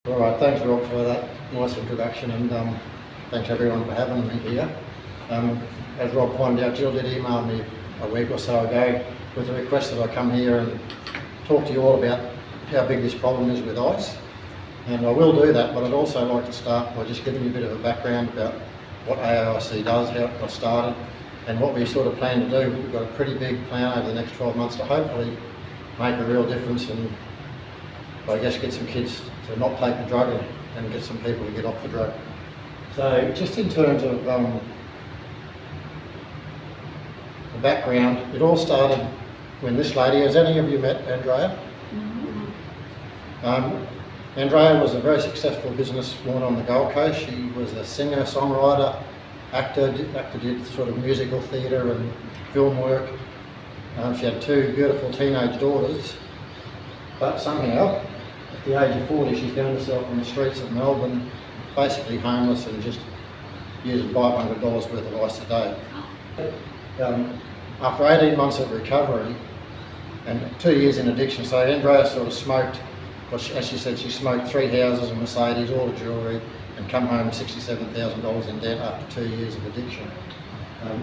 All right, thanks Rob for that nice introduction, and thanks everyone for having me here. As Rob pointed out, Jill did email me a week or so ago with a request that I come here and talk to you all about how big this problem is with ice. And I will do that, but I'd also like to start by just giving you a bit of a background about what AAIC does, how it got started, and what we sort of plan to do. We've got a pretty big plan over the next 12 months to hopefully make a real difference and I guess get some kids to not take the drug and get some people to get off the drug. So just in terms of the background, it all started when this lady, has any of you met Andrea? Mm-hmm. Andrea was a very successful businesswoman on the Gold Coast. She was a singer, songwriter, actor, did sort of musical theatre and film work. She had two beautiful teenage daughters, but somehow at the age of 40 she found herself on the streets of Melbourne, basically homeless and just using $500 worth of ice a day. After 18 months of recovery and 2 years in addiction, so Andrea sort of smoked, well, as she said, she smoked 3 houses, a Mercedes, all the jewellery, and come home $67,000 in debt after 2 years of addiction.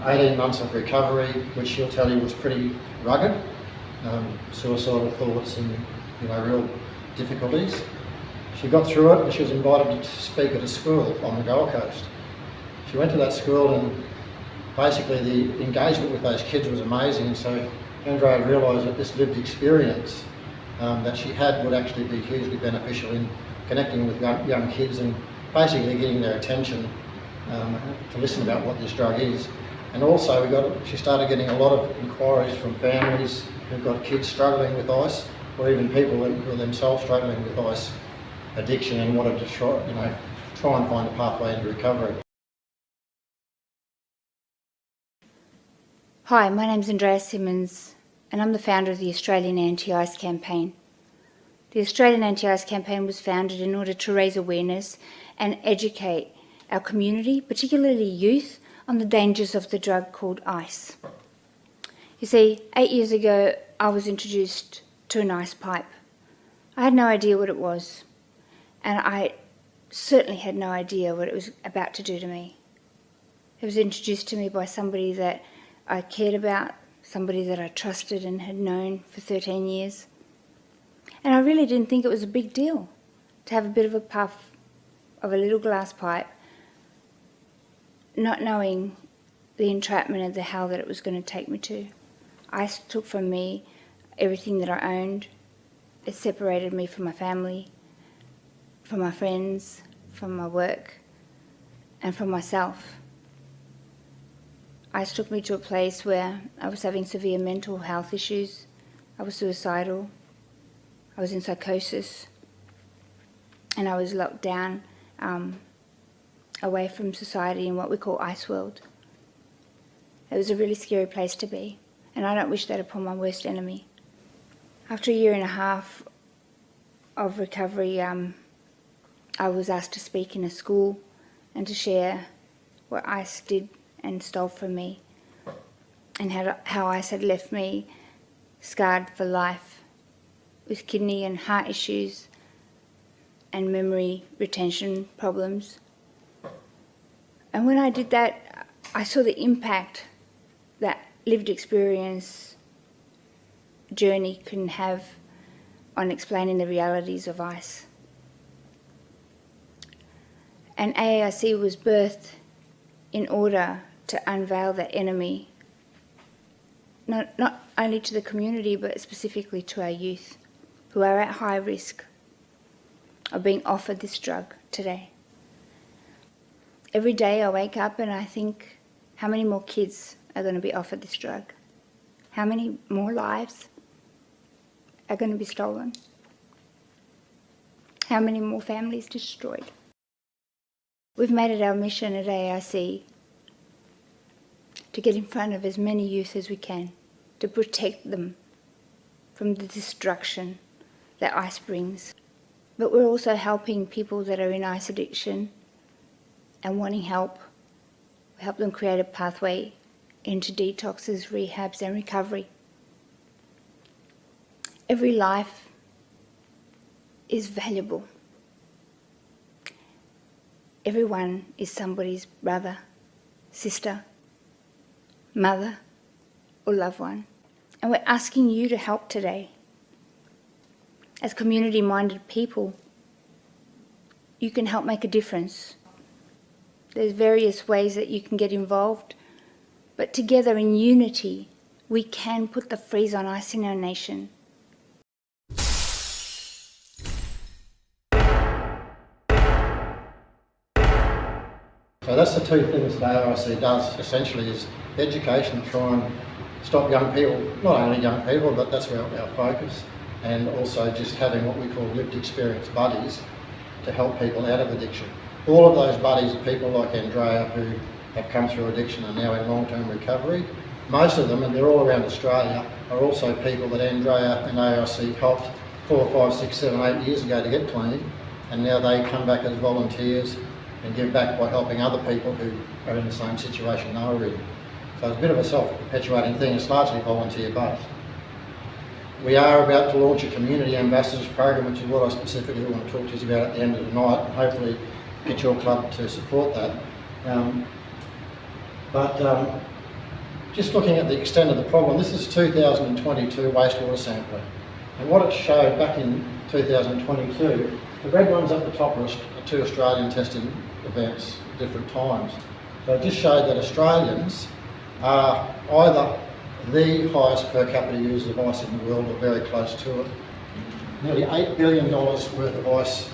18 months of recovery, which she'll tell you was pretty rugged, suicidal thoughts and real difficulties. She got through it and she was invited to speak at a school on the Gold Coast. She went to that school and basically the engagement with those kids was amazing, so Andrea realised that this lived experience that she had would actually be hugely beneficial in connecting with young kids and basically getting their attention to listen about what this drug is. And also she started getting a lot of inquiries from families who've got kids struggling with ice, or even people who are themselves struggling with ice addiction and wanted to try and find a pathway into recovery. Hi, my name's Andrea Simmons and I'm the founder of the Australian Anti-Ice Campaign. The Australian Anti-Ice Campaign was founded in order to raise awareness and educate our community, particularly youth, on the dangers of the drug called ice. You see, 8 years ago I was introduced to an ice pipe. I had no idea what it was, and I certainly had no idea what it was about to do to me. It was introduced to me by somebody that I cared about, somebody that I trusted and had known for 13 years. And I really didn't think it was a big deal to have a bit of a puff of a little glass pipe, not knowing the entrapment and the hell that it was going to take me to. Ice took from me everything that I owned. It separated me from my family, from my friends, from my work, and from myself. Ice took me to a place where I was having severe mental health issues. I was suicidal. I was in psychosis. And I was locked down away from society in what we call Ice World. It was a really scary place to be, and I don't wish that upon my worst enemy. After a year and a half of recovery, I was asked to speak in a school and to share what ice did and stole from me, and how ice had left me scarred for life with kidney and heart issues and memory retention problems. And when I did that, I saw the impact that lived experience journey can have on explaining the realities of ice. And AAIC was birthed in order to unveil that enemy, not only to the community but specifically to our youth who are at high risk of being offered this drug today. Every day I wake up and I think, how many more kids are going to be offered this drug? How many more lives are going to be stolen? How many more families destroyed? We've made it our mission at AAIC to get in front of as many youth as we can, to protect them from the destruction that ice brings. But we're also helping people that are in ice addiction and wanting help. We help them create a pathway into detoxes, rehabs and recovery. Every life is valuable. Everyone is somebody's brother, sister, mother, or loved one. And we're asking you to help today. As community-minded people, you can help make a difference. There's various ways that you can get involved, but together in unity, we can put the freeze on ice in our nation. So that's the two things that AAIC does essentially, is education, try and stop young people, not only young people, but that's our focus, and also just having what we call lived experience buddies to help people out of addiction. All of those buddies are people like Andrea who have come through addiction and are now in long-term recovery. Most of them, and they're all around Australia, are also people that Andrea and AAIC helped 4, 5, 6, 7, 8 years ago to get clean, and now they come back as volunteers and give back by helping other people who are in the same situation they were in. So it's a bit of a self-perpetuating thing. It's largely volunteer-based. We are about to launch a community ambassadors program, which is what I specifically want to talk to you about at the end of the night, and hopefully get your club to support that. Just looking at the extent of the problem, this is 2022 wastewater sampling, and what it showed back in 2022, the red ones at the top are 2 Australian testing events at different times. So it just showed that Australians are either the highest per capita users of ice in the world or very close to it. Nearly $8 billion worth of ice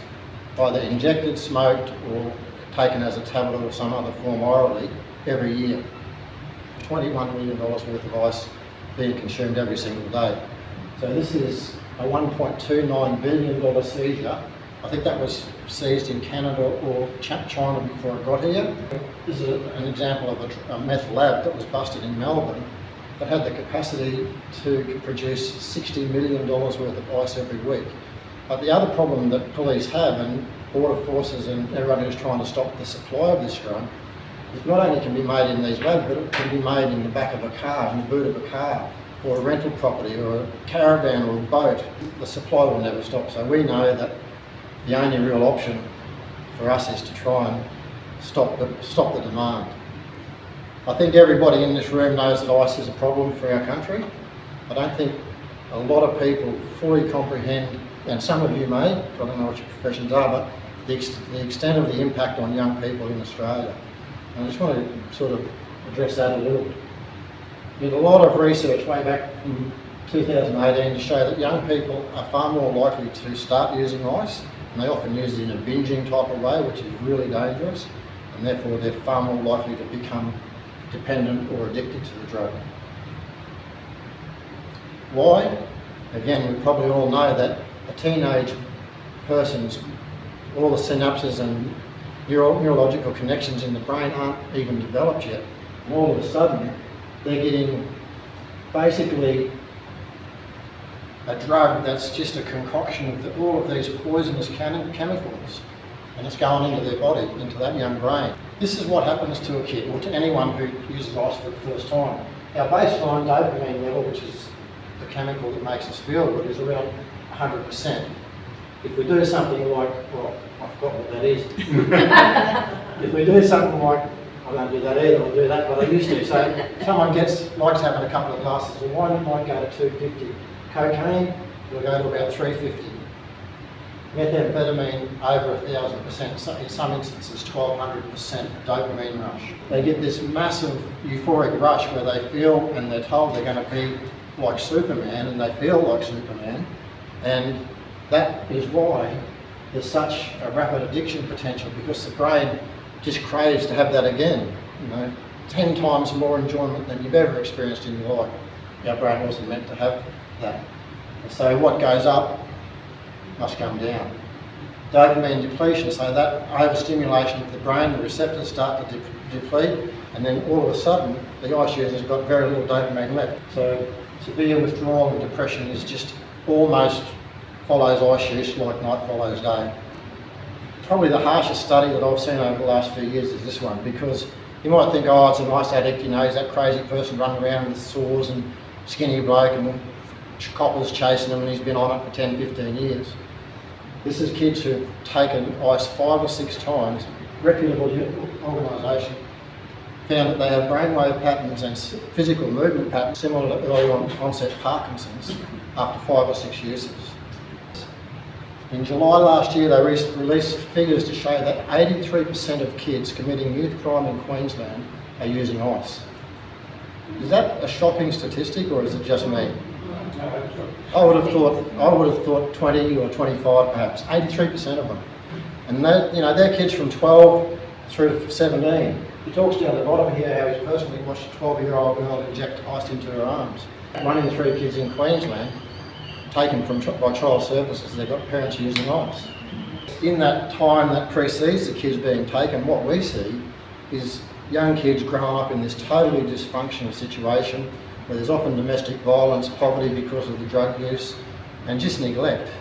either injected, smoked or taken as a tablet or some other form orally every year. $21 million worth of ice being consumed every single day. So this is a $1.29 billion seizure. I think that was seized in Canada or China before it got here. This is an example of a meth lab that was busted in Melbourne that had the capacity to produce $60 million worth of ice every week. But the other problem that police have, and border forces and everyone who's trying to stop the supply of this drug, is not only can be made in these labs, but it can be made in the back of a car, in the boot of a car, or a rental property, or a caravan, or a boat. The supply will never stop. So we know that the only real option for us is to try and stop the demand. I think everybody in this room knows that ice is a problem for our country. I don't think a lot of people fully comprehend, and some of you may, I don't know what your professions are, but the extent of the impact on young people in Australia. And I just want to sort of address that a little bit. There's a lot of research way back in 2018 to show that young people are far more likely to start using ice, and they often use it in a binging type of way, which is really dangerous, and therefore they're far more likely to become dependent or addicted to the drug. Why? Again, we probably all know that a teenage person's, all the synapses and neurological connections in the brain aren't even developed yet. And all of a sudden, they're getting basically a drug that's just a concoction of all of these poisonous chemicals, and it's going into their body, into that young brain. This is what happens to a kid, or to anyone who uses ice for the first time. Our baseline dopamine level, which is the chemical that makes us feel good, is around 100%. If we do something like, well, I forgot what that is. If we do something like, I don't do that either, I'll do that, but I used to. So someone likes having a couple of glasses of wine, it might go to 250. Cocaine will go to about 350. Methamphetamine over 1,000%, in some instances 1,200% dopamine rush. They get this massive euphoric rush where they feel, and they're told they're going to be like Superman, and they feel like Superman, and that is why there's such a rapid addiction potential, because the brain just craves to have that again. 10 times more enjoyment than you've ever experienced in your life. Our brain wasn't meant to have that. And so what goes up must come down. Dopamine depletion, so that overstimulation of the brain, the receptors start to deplete, and then all of a sudden the ice user's got very little dopamine left. So severe withdrawal and depression is just almost follows ice use like night follows day. Probably the harshest study that I've seen over the last few years is this one, because you might think, oh, it's an ice addict, he's that crazy person running around with sores and skinny bloke and coppers chasing him, and he's been on it for 10, 15 years. This is kids who've taken ice 5 or 6 times reputable organisation found that they have brainwave patterns and physical movement patterns similar to early onset Parkinson's after 5 or 6 uses. In July last year, they released figures to show that 83% of kids committing youth crime in Queensland are using ice. Is that a shocking statistic, or is it just me? I would have thought 20 or 25 perhaps. 83% of them, and they're kids from 12 through to 17. He talks down the bottom here how he's personally watched a 12-year-old girl inject ice into her arms. 1 in 3 kids in Queensland taken by child services, they've got parents using ice. In that time that precedes the kids being taken, what we see is young kids growing up in this totally dysfunctional situation where there's often domestic violence, poverty because of the drug use, and just neglect.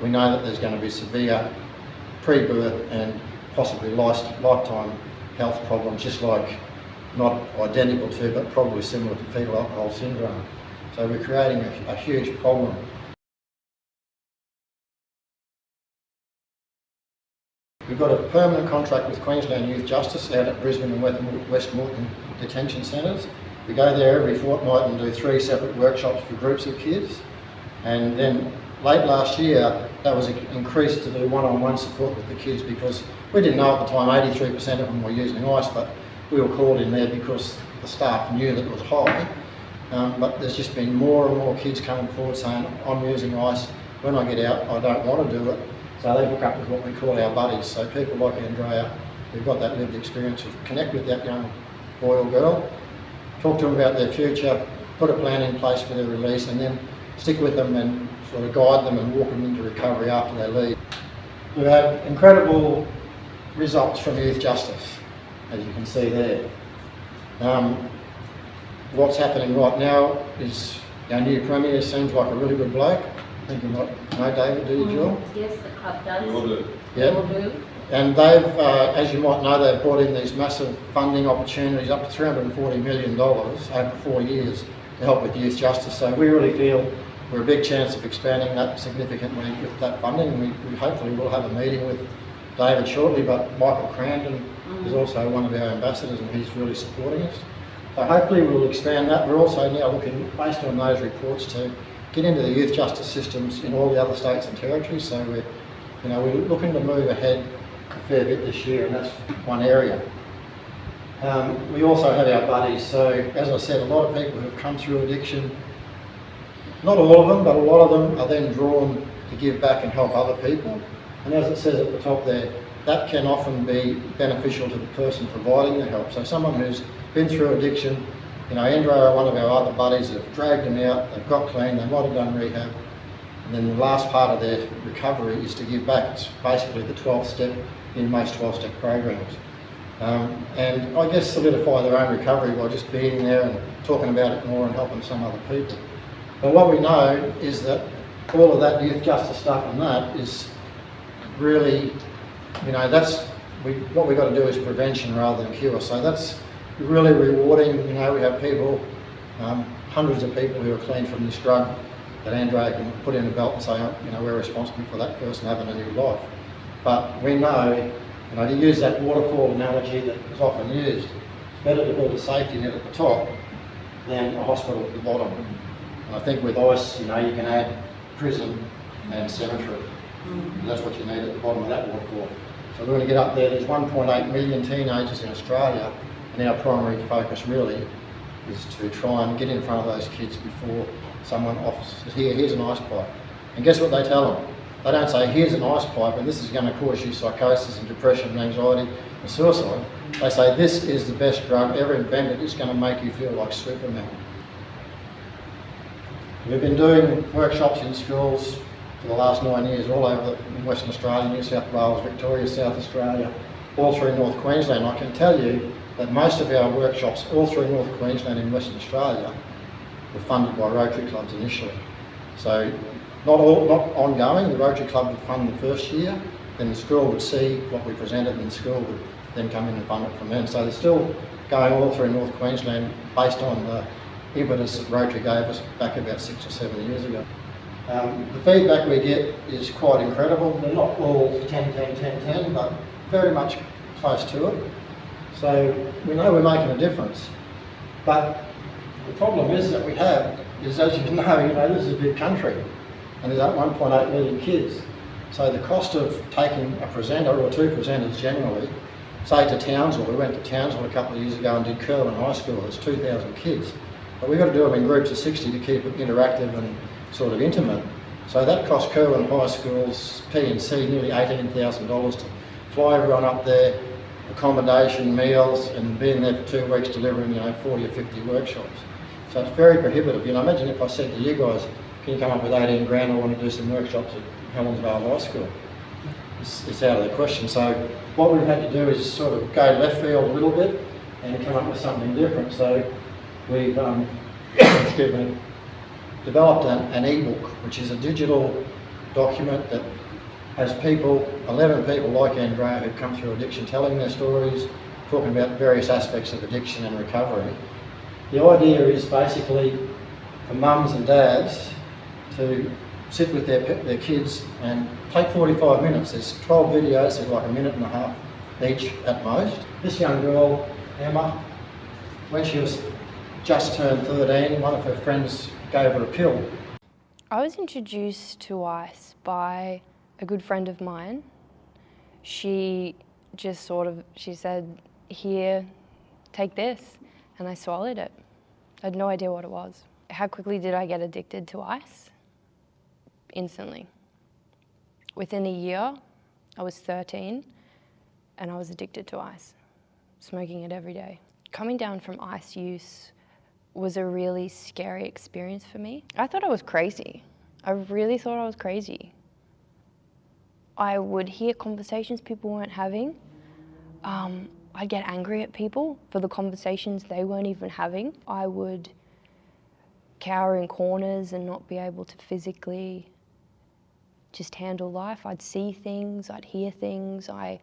We know that there's going to be severe pre-birth and possibly lifetime health problems, just like, not identical to, but probably similar to fetal alcohol syndrome. So we're creating a huge problem. We've got a permanent contract with Queensland Youth Justice out at Brisbane and West Moreton detention centres. We go there every fortnight and do 3 separate workshops for groups of kids. And then late last year, that was increased to do one-on-one support with the kids, because we didn't know at the time 83% of them were using ice, but we were called in there because the staff knew that it was high. But there's just been more and more kids coming forward saying, I'm using ice, when I get out I don't want to do it. So they hook up with what we call our buddies. So people like Andrea, who've got that lived experience, of connect with that young boy or girl, talk to them about their future, put a plan in place for their release, and then stick with them and sort of guide them and walk them into recovery after they leave. We've had incredible results from Youth Justice, as you can see there. What's happening right now is our new Premier seems like a really good bloke. I think you might know David, do you, Jill? Yes, the club does. We will do. Yeah. Will do. And they've, as you might know, they've brought in these massive funding opportunities, up to $340 million over 4 years to help with youth justice. So we really feel we're a big chance of expanding that significantly with that funding. And we hopefully will have a meeting with David shortly, but Michael Crandon is also one of our ambassadors and he's really supporting us. So hopefully we'll expand that. We're also now looking, based on those reports, to get into the youth justice systems in all the other states and territories. So we're looking to move ahead a fair bit this year, and that's one area. We also have our buddies. So as I said, a lot of people who have come through addiction, not all of them, but a lot of them are then drawn to give back and help other people. And as it says at the top there, that can often be beneficial to the person providing the help. So someone who's been through addiction, Andrea, one of our other buddies, have dragged them out, they've got clean, they might have done rehab, and then the last part of their recovery is to give back. It's basically the 12th step in most 12-step programs. And I guess solidify their own recovery by just being there and talking about it more and helping some other people. But what we know is that all of that youth justice stuff and that is really, what we've got to do is prevention rather than cure. So that's really rewarding. We have people, hundreds of people who are clean from this drug that Andrea can put in a belt and say, we're responsible for that person having a new life. But we know, to use that waterfall analogy that is often used, it's better to build a safety net at the top than a hospital at the bottom. And I think with ice, you can add prison and cemetery. And that's what you need at the bottom of that waterfall. So we're going to get up there. There's 1.8 million teenagers in Australia, and our primary focus really is to try and get in front of those kids before someone offers, here's an ice pipe. And guess what they tell them? They don't say, here's an ice pipe and this is going to cause you psychosis and depression and anxiety and suicide. They say, this is the best drug ever invented, it's going to make you feel like Superman. We've been doing workshops in schools for the last 9 years all over in Western Australia, New South Wales, Victoria, South Australia, all through North Queensland. I can tell you that most of our workshops all through North Queensland and Western Australia were funded by Rotary clubs initially. So not ongoing, the Rotary Club would fund the first year, then the school would see what we presented and the school would then come in and fund it from then. So they're still going all through North Queensland based on the impetus that Rotary gave us back about 6 or 7 years ago. The feedback we get is quite incredible. They're not all 10, 10, 10, 10, but very much close to it. So we know we're making a difference. But the problem is that we have is, as you know, this is a big country and there's 1.8 million kids. So the cost of taking a presenter or two presenters generally, say to Townsville, we went to Townsville a couple of years ago and did Kerwin High School, there's 2,000 kids. But we've got to do them in groups of 60 to keep it interactive and sort of intimate. So that cost Kerwin High School's P&C nearly $18,000 to fly everyone up there, accommodation, meals, and being there for 2 weeks delivering 40 or 50 workshops. So it's very prohibitive. Imagine if I said to you guys, can you come up with 18 grand, I want to do some workshops at Helensvale High School. It's out of the question. So what we've had to do is sort of go left field a little bit and come up with something different. So we've excuse me, developed an e-book, which is a digital document that has 11 people like Andrea who've come through addiction telling their stories, talking about various aspects of addiction and recovery. The idea is basically for mums and dads to sit with their kids and take 45 minutes. There's 12 videos, there's like a minute and a half each at most. This young girl, Emma, when she was just turned 13, one of her friends gave her a pill. I was introduced to ice by a good friend of mine. She said, here, take this, and I swallowed it. I had no idea what it was. How quickly did I get addicted to ice? Instantly. Within a year, I was 13 and I was addicted to ice, smoking it every day. Coming down from ice use was a really scary experience for me. I thought I was crazy. I really thought I was crazy. I would hear conversations people weren't having. I'd get angry at people for the conversations they weren't even having. I would cower in corners and not be able to physically just handle life. I'd see things, I'd hear things. I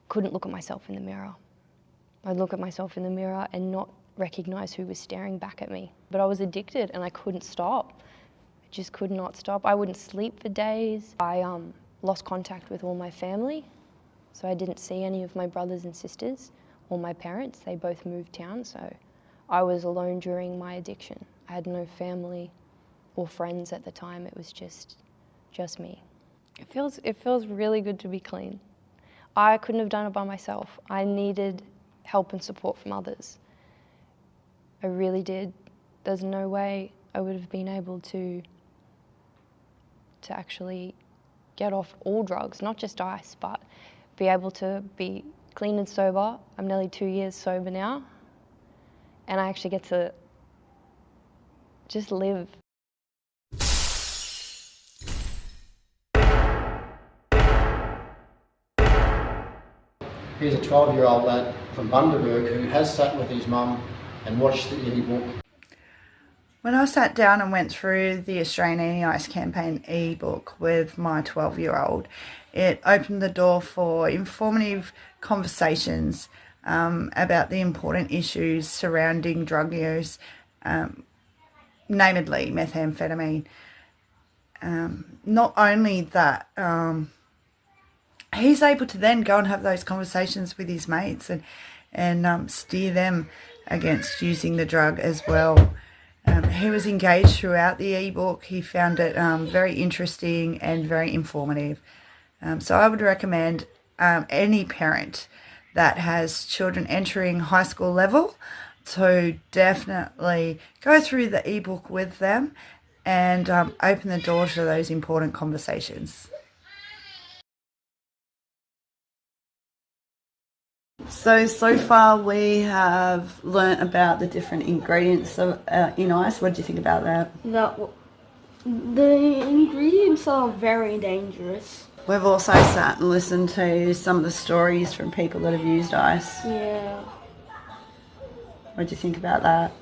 couldn't look at myself in the mirror. I'd look at myself in the mirror and not recognize who was staring back at me. But I was addicted and I couldn't stop. I just could not stop. I wouldn't sleep for days. I lost contact with all my family. So I didn't see any of my brothers and sisters or my parents. They both moved town, so I was alone during my addiction. I had no family or friends at the time. It was just me. It feels really good to be clean. I couldn't have done it by myself. I needed help and support from others. I really did. There's no way I would have been able to actually get off all drugs, not just ice, but be able to be clean and sober. I'm nearly 2 years sober now, and I actually get to just live. Here's a 12-year-old lad from Bundaberg who has sat with his mum and watched the e-book. When I sat down and went through the Australian Anti-Ice Campaign e-book with my 12-year-old, it opened the door for informative conversations about the important issues surrounding drug use, namely methamphetamine. Not only that, he's able to then go and have those conversations with his mates and steer them against using the drug as well. He was engaged throughout the e-book. He found it very interesting and very informative. So I would recommend any parent that has children entering high school level to definitely go through the e-book with them and open the door to those important conversations. So far we have learnt about the different ingredients in ice. What do you think about that? The ingredients are very dangerous. We've also sat and listened to some of the stories from people that have used ice. Yeah. What do you think about that?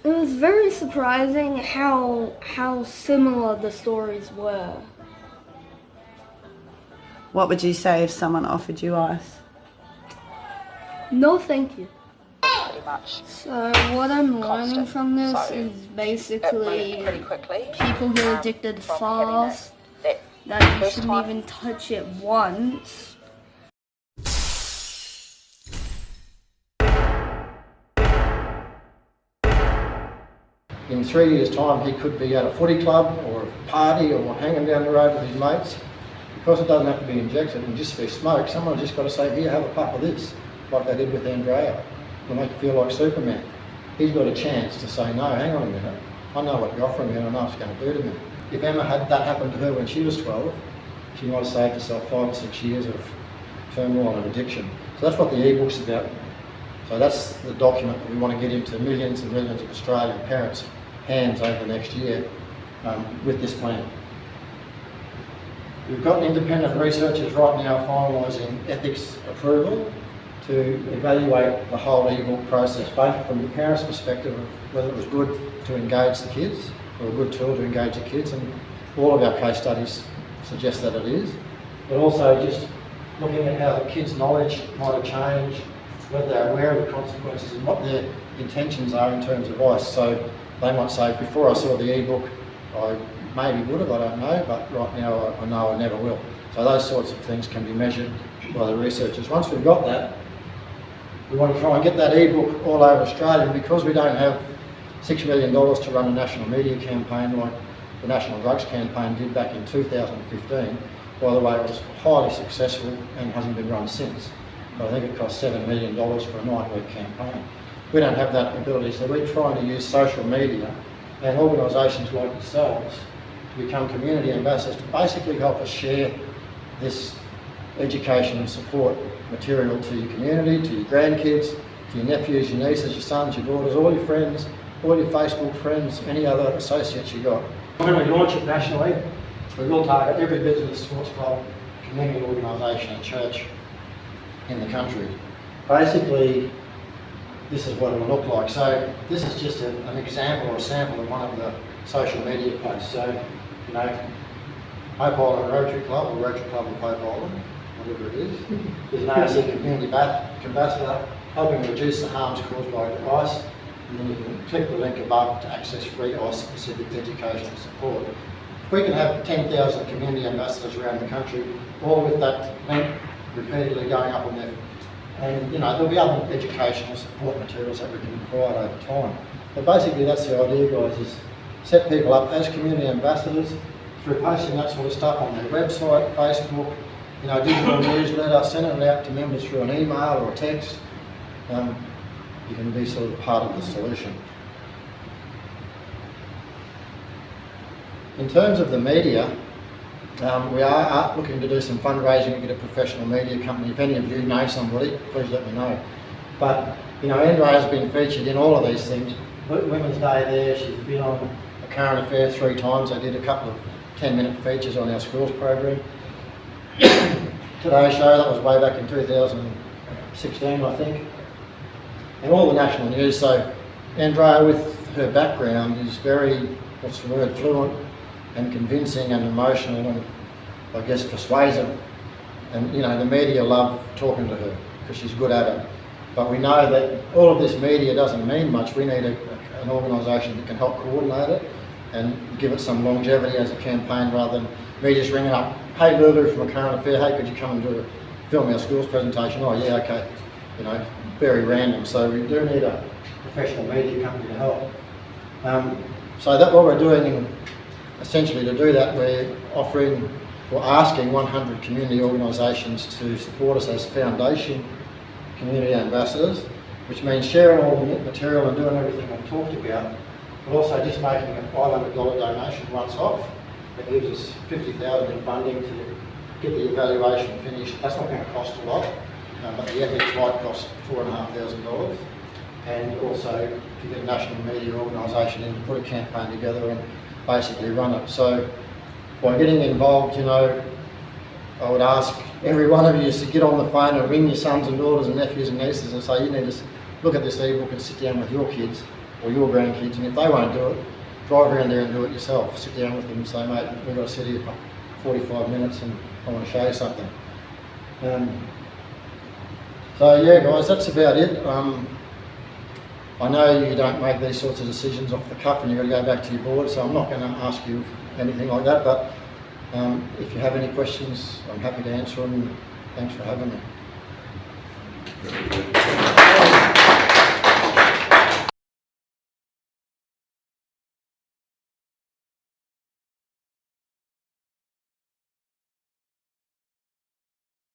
It was very surprising how similar the stories were. What would you say if someone offered you ice? No, thank you. Pretty much. So what I'm learning from this is basically people get addicted fast, that you shouldn't even touch it once. in 3 years' time he could be at a footy club or a party or hanging down the road with his mates. Because it doesn't have to be injected and just be smoke, someone's just got to say, here, have a puff of this, like they did with Andrea. It'll make you feel like Superman. He's got a chance to say, no, hang on a minute, I know what you're offering me and I know what it's going to do to me. If Emma had that happen to her when she was 12, she might have saved herself 5 or 6 years of turmoil and addiction. So that's what the e-book's about. So that's the document that we want to get into millions and millions of Australian parents' hands over the next year with this plan. We've got independent researchers right now finalising ethics approval to evaluate the whole e-book process, both from the parents' perspective of whether it was good to engage the kids, or a good tool to engage the kids, and all of our case studies suggest that it is, but also just looking at how the kids' knowledge might have changed, whether they're aware of the consequences and what their intentions are in terms of ICE. So they might say, before I saw the e-book, I maybe would have, I don't know, but right now I know I never will. So those sorts of things can be measured by the researchers. Once we've got that, we want to try and get that e-book all over Australia, and because we don't have $6 million to run a national media campaign like the National Drugs Campaign did back in 2015. By the way, it was highly successful and hasn't been run since. But I think it cost $7 million for a 9-week campaign. We don't have that ability, so we're trying to use social media and organisations like yourselves to become community ambassadors to basically help us share this education and support material to your community, to your grandkids, to your nephews, your nieces, your sons, your daughters, all your friends, all your Facebook friends, any other associates you got. When we launch it nationally, we will target every business, sports club, community organisation and church in the country. Basically, this is what it will look like. So this is just an example or a sample of one of the social media posts. So, you know, Hope Island Rotary Club or Rotary Club of Hope Island, whatever it is, is an AAIC community ambassador helping reduce the harms caused by ICE. And then you can click the link above to access free ICE-specific education and support. If we can have 10,000 community ambassadors around the country, all with that link repeatedly going up on there, and you know, there'll be other educational support materials that we can provide over time. But basically that's the idea, guys, is set people up as community ambassadors through posting that sort of stuff on their website, Facebook, you know, digital newsletter, sending it out to members through an email or a text. You can be sort of part of the solution. In terms of the media, we are looking to do some fundraising and get a professional media company. If any of you know somebody, please let me know. But, you know, Andrea's been featured in all of these things. Women's Day there, she's been on A Current Affair 3 times. I did a couple of 10-minute features on our schools program. Today's Show, that was way back in 2016, I think. And all the national news. So Andrea, with her background, is very, what's the word, fluent and convincing and emotional and I guess persuasive. And you know, the media love talking to her because she's good at it. But we know that all of this media doesn't mean much. We need an organisation that can help coordinate it and give it some longevity as a campaign rather than me just ringing up, hey Lulu from A Current Affair, hey could you come and film our schools presentation? Oh yeah, okay. You know, very random. So we do need a professional media company to help. So that what we're doing, essentially to do that, we're asking 100 community organisations to support us as foundation community ambassadors, which means sharing all the material and doing everything I've talked about, but also just making a $500 donation once off. That gives us $50,000 in funding to get the evaluation finished. That's not going to cost a lot, but the ethics might cost $4,500. And also to get a national media organisation in to put a campaign together and basically run it. So by getting involved, you know, I would ask every one of you to get on the phone and ring your sons and daughters and nephews and nieces and say you need to look at this ebook and sit down with your kids or your grandkids, and if they won't do it, drive around there and do it yourself. Sit down with them and say, mate, we've got to sit here for 45 minutes and I want to show you something. So yeah guys, that's about it. I know you don't make these sorts of decisions off the cuff and you've got to go back to your board, so I'm not going to ask you anything like that, but if you have any questions, I'm happy to answer them. Thanks for having me.